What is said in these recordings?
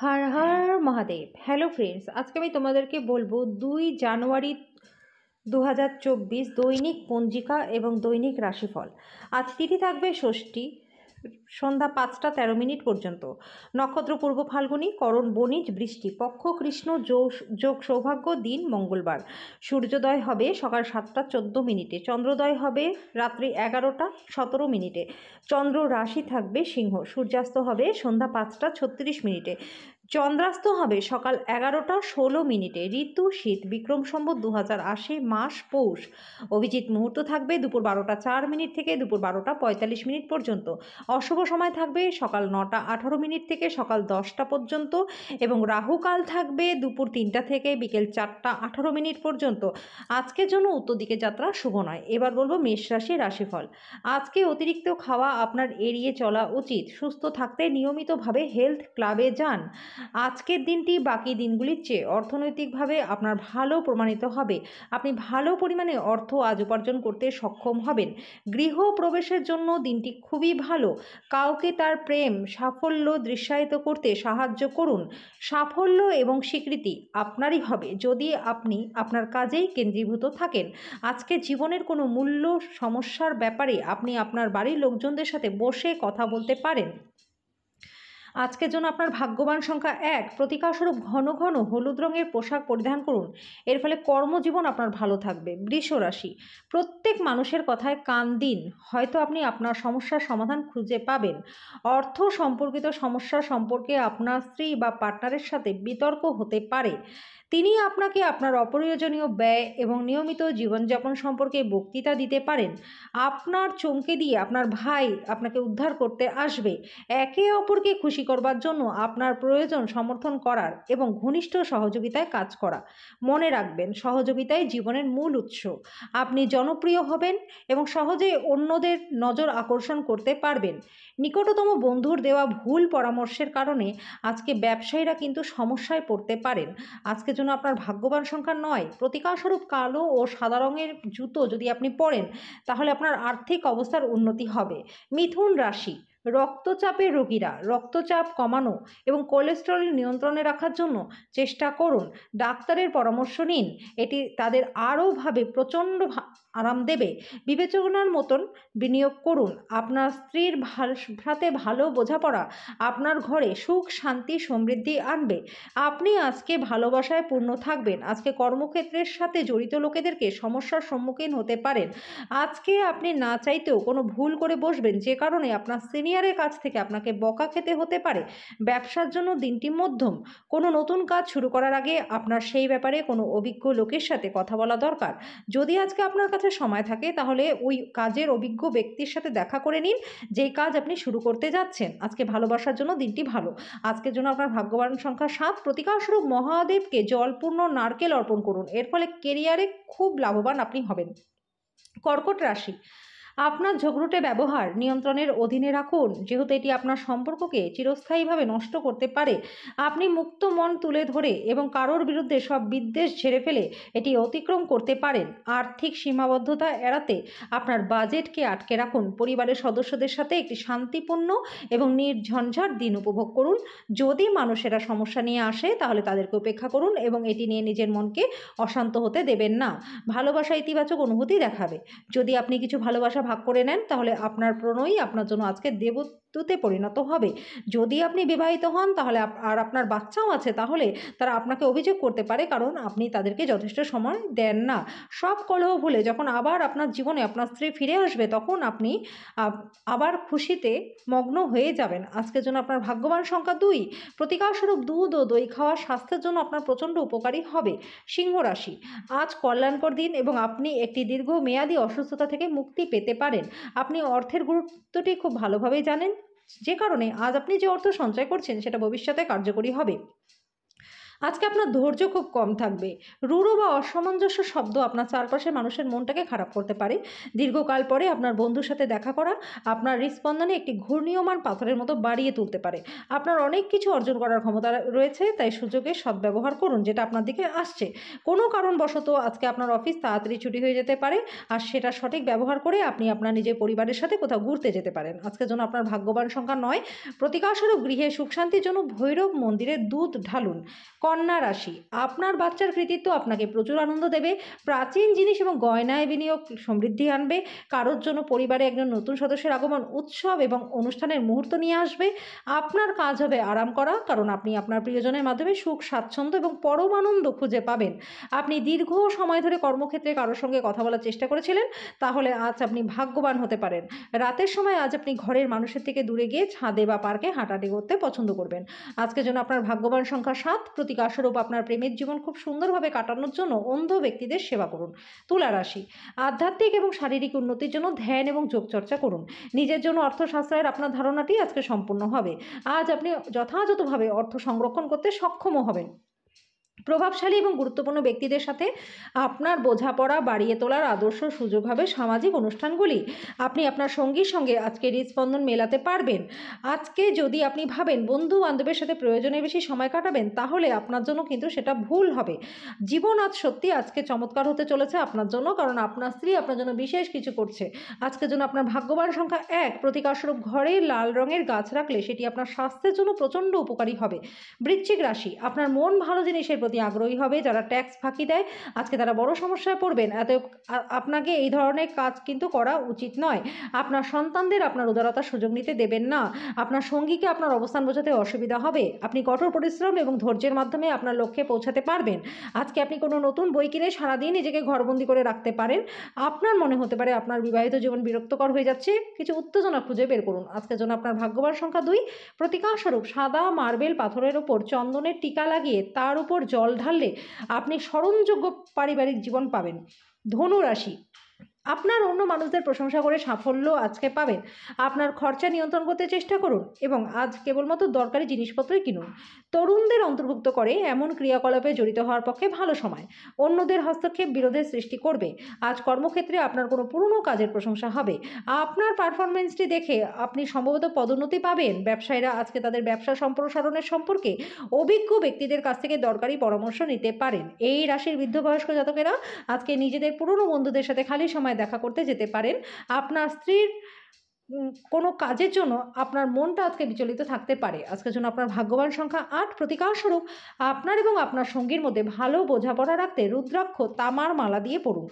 Har Har Mahadev. Hello friends, আজকে আমি তোমাদেরকে বলবো 2 জানুয়ারি 2024 দৈনিক পঞ্জিকা এবং দৈনিক রাশিফল। আজ তিথি থাকবে ষষ্ঠী, সন্ধ্যা 5টা 13 মিনিট পর্যন্ত। নক্ষত্র পূর্ব ফাল্গুনী, করণ বণিজ, বৃষ্টি, পক্ষ কৃষ্ণ, যোগ সৌভাগ্য, দিন মঙ্গলবার। সূর্যোদয় হবে সকাল 7টা 14 মিনিটে, চন্দ্রোদয় হবে রাত্রি 11টা 17 মিনিটে। চন্দ্র রাশি থাকবে সিংহ। সূর্যাস্ত হবে সন্ধ্যা 5টা 36 মিনিটে। চন্দ্রাস্ত হবে সকাল 11টা 16 মিনিটে। ঋতু শীত, বিক্রম সম্বত 2080, মাস পৌষ। অভিজিৎ মুহূর্ত থাকবে দুপুর 12টা 4 মিনিট থেকে দুপুর 12টা 45 মিনিট পর্যন্ত। অশুভ সময় থাকবে সকাল 9টা 18 মিনিট থেকে সকাল 10টা পর্যন্ত এবং রাহুকাল থাকবে দুপুর 3টা থেকে বিকেল 4টা 18 মিনিট পর্যন্ত। আজকের জন্য উত্তর দিকে যাত্রা শুভ নয়। এবার বলবো মেষ রাশি রাশিফল। আজকে অতিরিক্ত খাওয়া আপনার এড়িয়ে চলা উচিত। সুস্থ থাকতে নিয়মিতভাবে হেলথ ক্লাবে যান। আজকের দিনটি বাকি দিনগুলির চেয়ে অর্থনৈতিকভাবে আপনার ভালো প্রমাণিত হবে। আপনি ভালো পরিমাণে অর্থ আজ উপার্জন করতে সক্ষম হবেন। গৃহ প্রবেশের জন্য দিনটি খুবই ভালো। কাউকে তার প্রেম সাফল্য দৃশ্যায়িত করতে সাহায্য করুন। সাফল্য এবং স্বীকৃতি আপনারই হবে যদি আপনি আপনার কাজেই কেন্দ্রীভূত থাকেন। আজকে জীবনের কোনো মূল্য সমস্যার ব্যাপারে আপনি আপনার বাড়ির লোকজনদের সাথে বসে কথা বলতে পারেন। আজকের জন্য আপনার ভাগ্যবান সংখ্যা 1। প্রতিকারস্বরূপ ঘন ঘন হলুদ রঙের পোশাক পরিধান করুন। এর ফলে কর্মজীবন আপনার ভালো থাকবে। বৃষ রাশি, প্রত্যেক মানুষের কথায় কান দিন, হয়তো আপনি আপনার সমস্যার সমাধান খুঁজে পাবেন। অর্থ সম্পর্কিত সমস্যা সম্পর্কে আপনার স্ত্রী বা পার্টনারের সাথে বিতর্ক হতে পারে। তিনি আপনাকে আপনার অপ্রয়োজনীয় ব্যয় এবং নিয়মিত জীবনযাপন সম্পর্কে বক্তৃতা দিতে পারেন। আপনার চমকে দিয়ে আপনার ভাই আপনাকে উদ্ধার করতে আসবে। একে অপরকে খুশি করবার জন্য আপনার প্রয়োজন সমর্থন করার এবং ঘনিষ্ঠ সহযোগিতায় কাজ করা। মনে রাখবেন, সহযোগিতাই জীবনের মূল উৎস। আপনি জনপ্রিয় হবেন এবং সহজেই অন্যদের নজর আকর্ষণ করতে পারবেন। নিকটতম বন্ধুর দেওয়া ভুল পরামর্শের কারণে আজকে ব্যবসায়ীরা কিন্তু সমস্যায় পড়তে পারেন। আজকের জন্য আপনার ভাগ্যবান সংখ্যা 9। প্রতিকারস্বরূপ কালো ও সাদা রঙের জুতো যদি আপনি পরেন তাহলে আপনার আর্থিক অবস্থার উন্নতি হবে। মিথুন রাশি, রক্তচাপের রোগীরা রক্তচাপ কমানো এবং কোলেস্টেরল নিয়ন্ত্রণে রাখার জন্য চেষ্টা করুন। ডাক্তারের পরামর্শ নিন, এটি তাদের আরোভাবে প্রচণ্ড আরাম দেবে। বিবেচনার মতন বিনিয়োগ করুন। আপনার স্ত্রীর সাথে ভালো বোঝাপড়া আপনার ঘরে সুখ শান্তি সমৃদ্ধি আনবে। আপনি আজকে ভালোবাসায় পূর্ণ থাকবেন। আজকে কর্মক্ষেত্রের সাথে জড়িত লোকেদেরকে সমস্যার সম্মুখীন হতে পারেন। আজকে আপনি না চাইতেও কোনো ভুল করে বসবেন, যে কারণে আপনার সিনিয়রের কাছ থেকে আপনাকে বকা খেতে হতে পারে। ব্যবসার জন্য দিনটি মধ্যম। কোনো নতুন কাজ শুরু করার আগে আপনার সেই ব্যাপারে কোনো অভিজ্ঞ লোকের সাথে কথা বলা দরকার। যদি আজকে আপনার কাছে সময় থাকে তাহলে ওই কাজের অভিজ্ঞ ব্যক্তির সাথে দেখা করে নিন যেই কাজ আপনি শুরু করতে যাচ্ছেন। আজকে ভালোবাসার জন্য দিনটি ভালো। আজকের জন্য আপনার ভাগ্যবান সংখ্যা 7। প্রতিকারস্বরূপ মহাদেবকে জলপূর্ণ নারকেল অর্পণ করুন। এর ফলে কেরিয়ারে খুব লাভবান আপনি হবেন। কর্কট রাশি, আপনার ঝগড়ুটে ব্যবহার নিয়ন্ত্রণের অধীনে রাখুন, যেহেতু এটি আপনার সম্পর্ককে চিরস্থায়ীভাবে নষ্ট করতে পারে। আপনি মুক্ত মন তুলে ধরে এবং কারোর বিরুদ্ধে সব বিদ্বেষ ঝেড়ে ফেলে এটি অতিক্রম করতে পারেন। আর্থিক সীমাবদ্ধতা এড়াতে আপনার বাজেটকে আটকে রাখুন। পরিবারের সদস্যদের সাথে একটি শান্তিপূর্ণ এবং নির্ঝঞ্ঝাট দিন উপভোগ করুন। যদি মানুষেরা সমস্যা নিয়ে আসে তাহলে তাদেরকে উপেক্ষা করুন এবং এটি নিয়ে নিজের মনকে অশান্ত হতে দেবেন না। ভালোবাসা ইতিবাচক অনুভূতি দেখাবে। যদি আপনি কিছু ভালোবাসা ভাগ করে নেন তাহলে আপনার প্রণয়ী আপনার জন্য আজকে দেবদূতে পরিণত হবে। যদি আপনি বিবাহিত হন তাহলে আর আপনার বাচ্চাও আছে, তাহলে তারা আপনাকে অভিযোগ করতে পারে, কারণ আপনি তাদেরকে যথেষ্ট সময় দেন না। সব কলহ ভুলে যখন আবার আপনার জীবনে আপনার স্ত্রী ফিরে আসবে তখন আপনি আবার খুশিতে মগ্ন হয়ে যাবেন। আজকের জন্য আপনার ভাগ্যবান সংখ্যা 2। প্রতিকারস্বরূপ দুধ ও দই খাওয়া স্বাস্থ্যের জন্য আপনার প্রচণ্ড উপকারী হবে। সিংহ রাশি, আজ কল্যাণকর দিন এবং আপনি একটি দীর্ঘমেয়াদী অসুস্থতা থেকে মুক্তি পেতে পারেন। আপনি অর্থের গুরুত্বটি খুব ভালোভাবেই জানেন, যে কারণে আজ আপনি যে অর্থ সঞ্চয় করছেন সেটা ভবিষ্যতে কার্যকরী হবে। আজকে আপনার ধৈর্য খুব কম থাকবে। রূঢ় বা অসামঞ্জস্য শব্দ আপনার চারপাশের মানুষের মনটাকে খারাপ করতে পারে। দীর্ঘকাল পরে আপনার বন্ধুর সাথে দেখা করা আপনার হৃৎস্পন্দনে একটি ঘূর্ণীয়মান পাথরের মতো বাড়িয়ে তুলতে পারে। আপনার অনেক কিছু অর্জন করার ক্ষমতা রয়েছে, তাই সুযোগের সদ্ব্যবহার করুন যেটা আপনার দিকে আসছে। কোনো কারণবশত আজকে আপনার অফিস তাড়াতাড়ি ছুটি হয়ে যেতে পারে, আর সেটা সঠিক ব্যবহার করে আপনি আপনার নিজের পরিবারের সাথে কোথাও ঘুরতে যেতে পারেন। আজকের জন্য আপনার ভাগ্যবান সংখ্যা ৯। প্রতিকারস্বরূপ গৃহে সুখ শান্তির জন্য ভৈরব মন্দিরে দুধ ঢালুন। কন্যা রাশি, আপনার বাচ্চার কৃতিত্ব আপনাকে প্রচুর আনন্দ দেবে। প্রাচীন জিনিস এবং গয়নায় বিনিয়োগ সমৃদ্ধি আনবে। কারোর জন্য পরিবারে একজন নতুন সদস্যের আগমন উৎসব এবং অনুষ্ঠানের মুহূর্ত নিয়ে আসবে। আপনার কাজ হবে আরাম করা, কারণ আপনি আপনার প্রিয়জনের মাধ্যমে সুখ স্বাচ্ছন্দ্য এবং পরমানন্দ খুঁজে পাবেন। আপনি দীর্ঘ সময় ধরে কর্মক্ষেত্রে কারোর সঙ্গে কথা বলার চেষ্টা করেছিলেন, তাহলে আজ আপনি ভাগ্যবান হতে পারেন। রাতের সময় আজ আপনি ঘরের মানুষের থেকে দূরে গিয়ে ছাদে বা পার্কে হাঁটাহাঁটি করতে পছন্দ করবেন। আজকের জন্য আপনার ভাগ্যবান সংখ্যা ৭। প্রতিকারস্বরূপ আপনার প্রেমের জীবন খুব সুন্দরভাবে কাটানোর জন্য অন্ধ ব্যক্তিদের সেবা করুন। তুলা রাশি, আধ্যাত্মিক এবং শারীরিক উন্নতির জন্য ধ্যান এবং যোগচর্চা করুন। নিজের জন্য অর্থশাস্ত্রের আপনার ধারণাটি আজকে সম্পূর্ণ হবে। আজ আপনি যথাযথভাবে অর্থ সংরক্ষণ করতে সক্ষমও হবেন। প্রভাবশালী এবং গুরুত্বপূর্ণ ব্যক্তিদের সাথে আপনার বোঝাপড়া বাড়িয়ে তোলার আদর্শ সুযোগ হবে সামাজিক অনুষ্ঠানগুলি। আপনি আপনার সঙ্গীর সঙ্গে আজকে হৃদস্পন্দন মেলাতে পারবেন। আজকে যদি আপনি ভাবেন বন্ধু বান্ধবের সাথে প্রয়োজনের বেশি সময় কাটাবেন, তাহলে আপনার জন্য কিন্তু সেটা ভুল হবে। জীবন আজ সত্যি আজকে চমৎকার হতে চলেছে আপনার জন্য, কারণ আপনার স্ত্রী আপনার জন্য বিশেষ কিছু করছে। আজকের জন্য আপনার ভাগ্যবান সংখ্যা ১। প্রতিকারস্বরূপ ঘরে লাল রঙের গাছ রাখলে সেটি আপনার স্বাস্থ্যের জন্য প্রচণ্ড উপকারী হবে। বৃশ্চিক রাশি, আপনার মন ভালো জিনিসের প্রতি আগ্রহী হবে। যারা ট্যাক্স ফাঁকি দেয় আজকে তারা বড় সমস্যায় পড়বেন। আপনাকে এই ধরনের কাজ কিন্তু করা উচিত নয়। আপনার সন্তানদের আপনার উদারতার সুযোগ নিতে দেবেন না। আপনার সঙ্গীকে আপনার অবস্থান বোঝাতে অসুবিধা হবে। আপনি কঠোর পরিশ্রম এবং ধৈর্যের মাধ্যমে আপনার লক্ষ্যে পৌঁছাতে পারবেন। আজকে আপনি কোনো নতুন বই কিনে সারাদিন নিজেকে ঘরবন্দি করে রাখতে পারেন। আপনার মনে হতে পারে আপনার বিবাহিত জীবন বিরক্তকর হয়ে যাচ্ছে, কিছু উত্তেজনা খুঁজে বের করুন। আজকের জন্য আপনার ভাগ্যবান সংখ্যা ২। প্রতিকারস্বরূপ সাদা মার্বেল পাথরের ওপর চন্দনের টিকা লাগিয়ে তার উপর জল ঢাললে আপনি স্মরণযোগ্য পারিবারিক জীবন পাবেন। ধনু রাশি, আপনার অন্য মানুষদের প্রশংসা করে সাফল্য আজকে পাবেন। আপনার খরচা নিয়ন্ত্রণ করতে চেষ্টা করুন এবং আজ কেবলমাত্র দরকারি জিনিসপত্রই কিনুন। তরুণদের অন্তর্ভুক্ত করে এমন ক্রিয়াকলাপে জড়িত হওয়ার পক্ষে ভালো সময়। অন্যদের হস্তক্ষেপ বিরোধের সৃষ্টি করবে। আজ কর্মক্ষেত্রে আপনার কোনো পুরনো কাজের প্রশংসা হবে। আপনার পারফরমেন্সটি দেখে আপনি সম্ভবত পদোন্নতি পাবেন। ব্যবসায়ীরা আজকে তাদের ব্যবসা সম্প্রসারণের সম্পর্কে অভিজ্ঞ ব্যক্তিদের কাছ থেকে দরকারি পরামর্শ নিতে পারেন। এই রাশির বৃদ্ধবয়স্ক জাতকেরা আজকে নিজেদের পুরনো বন্ধুদের সাথে খালি সময় দেখা করতে যেতে পারেন। আপনার স্ত্রীর কোনো কাজের জন্য আপনার মনটা আজকে বিচলিত থাকতে পারে। আজকের জন্য আপনার ভাগ্যবান সংখ্যা ৮। প্রতিকারস্বরূপ আপনার এবং আপনার সঙ্গীর মধ্যে ভালো বোঝাপড়া রাখতে রুদ্রাক্ষ তামার মালা দিয়ে পড়ুন।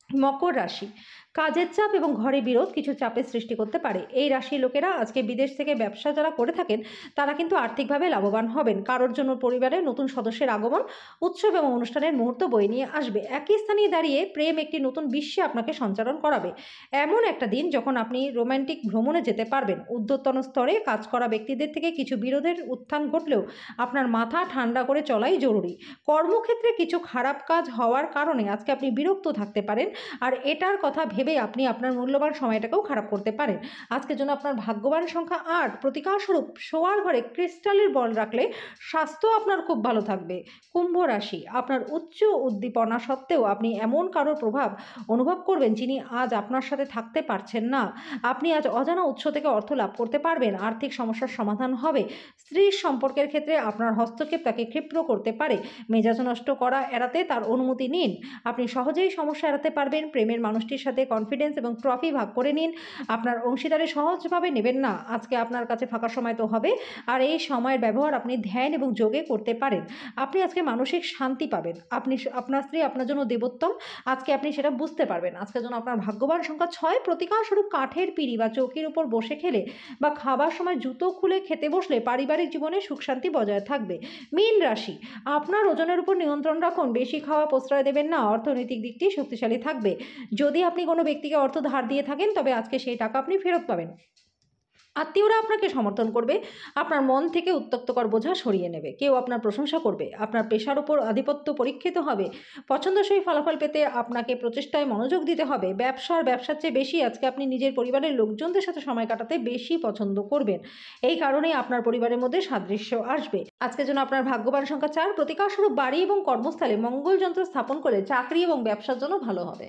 মকর রাশি, কাজের চাপ এবং ঘরে বিরোধ কিছু চাপের সৃষ্টি করতে পারে। এই রাশির লোকেরা আজকে বিদেশ থেকে ব্যবসা যারা করে থাকেন তারা কিন্তু আর্থিকভাবে লাভবান হবেন। কারোর জন্য পরিবারের নতুন সদস্যের আগমন উৎসব এবং অনুষ্ঠানের মুহূর্ত বয়ে নিয়ে আসবে। একই স্থানে দাঁড়িয়ে প্রেম একটি নতুন বিশ্বে আপনাকে সঞ্চালন করাবে। এমন একটা দিন যখন আপনি রোম্যান্টিক ভ্রমণে যেতে পারবেন। ঊর্ধ্বতন স্তরে কাজ করা ব্যক্তিদের থেকে কিছু বিরোধের উত্থান ঘটলেও আপনার মাথা ঠান্ডা করে চলাই জরুরি। কর্মক্ষেত্রে কিছু খারাপ কাজ হওয়ার কারণে আজকে আপনি বিরক্ত থাকতে পারেন, আর এটার কথা ভেবে আপনি আপনার মূল্যবান সময়টাকেও খারাপ করতে পারেন। আজকের জন্য আপনার ভাগ্যবান সংখ্যা ৮। প্রতিকারস্বরূপ শোয়ার ঘরে ক্রিস্টালের বল রাখলে স্বাস্থ্য আপনার খুব ভালো থাকবে। কুম্ভ রাশি, আপনার উচ্চ উদ্দীপনা সত্ত্বেও আপনি এমন কারোর প্রভাব অনুভব করবেন যিনি আজ আপনার সাথে থাকতে পারছেন না। আপনি আজ অজানা উৎস থেকে অর্থ লাভ করতে পারবেন। আর্থিক সমস্যার সমাধান হবে। স্ত্রীর সম্পর্কের ক্ষেত্রে আপনার হস্তক্ষেপ তাকে ক্ষিপ্র করতে পারে। মেজাজ নষ্ট করা এড়াতে তার অনুমতি নিন। আপনি সহজেই সমস্যা এড়াতে পারবেন। প্রেমের মানুষটির সাথে কনফিডেন্স এবং ট্রফি ভাগ করে নিন। আপনার অংশীদারে সহজভাবে নেবেন না। আজকে আপনার কাছে ফাঁকা সময় তো হবে, আর এই সময়ের ব্যবহার আপনি ধ্যান এবং যোগে করতে পারেন। আপনি আজকে মানসিক শান্তি পাবেন। আপনার স্ত্রী আপনার জন্য দেবোত্তম, আজকে আপনি সেটা বুঝতে পারবেন। আজকের জন্য আপনার ভাগ্যবান সংখ্যা ৬। প্রতিকারস্বরূপ কাঠের পিঁড়ি বা চৌকির উপর বসে খেলে বা খাবার সময় জুতো খুলে খেতে বসলে পারিবারিক জীবনে সুখ শান্তি বজায় থাকবে। মীন রাশি, আপনার ওজনের উপর নিয়ন্ত্রণ রাখুন। বেশি খাওয়া প্রশ্রয় দেবেন না। অর্থনৈতিক দিকটি শক্তিশালী থাকবে। যদি আপনি কোনো ব্যক্তিকে অর্থ ধার দিয়ে থাকেন তবে আজকে সেই টাকা আপনি ফেরত পাবেন। আত্মীয়রা আপনাকে সমর্থন করবে, আপনার মন থেকে উত্ত্যক্তকর বোঝা সরিয়ে নেবে। কেউ আপনার প্রশংসা করবে, আপনার পেশার উপর আধিপত্য পরীক্ষিত হবে। পছন্দসই ফলাফল পেতে আপনাকে প্রচেষ্টায় মনোযোগ দিতে হবে। ব্যবসার চেয়ে বেশি আজকে আপনি নিজের পরিবারের লোকজনদের সাথে সময় কাটাতে বেশি পছন্দ করবেন। এই কারণেই আপনার পরিবারের মধ্যে সাদৃশ্য আসবে। আজকের জন্য আপনার ভাগ্যবান সংখ্যা 4, প্রতিকারস্বরূপ বাড়ি এবং কর্মস্থলে মঙ্গল যন্ত্র স্থাপন করলে চাকরি এবং ব্যবসার জন্য ভালো হবে।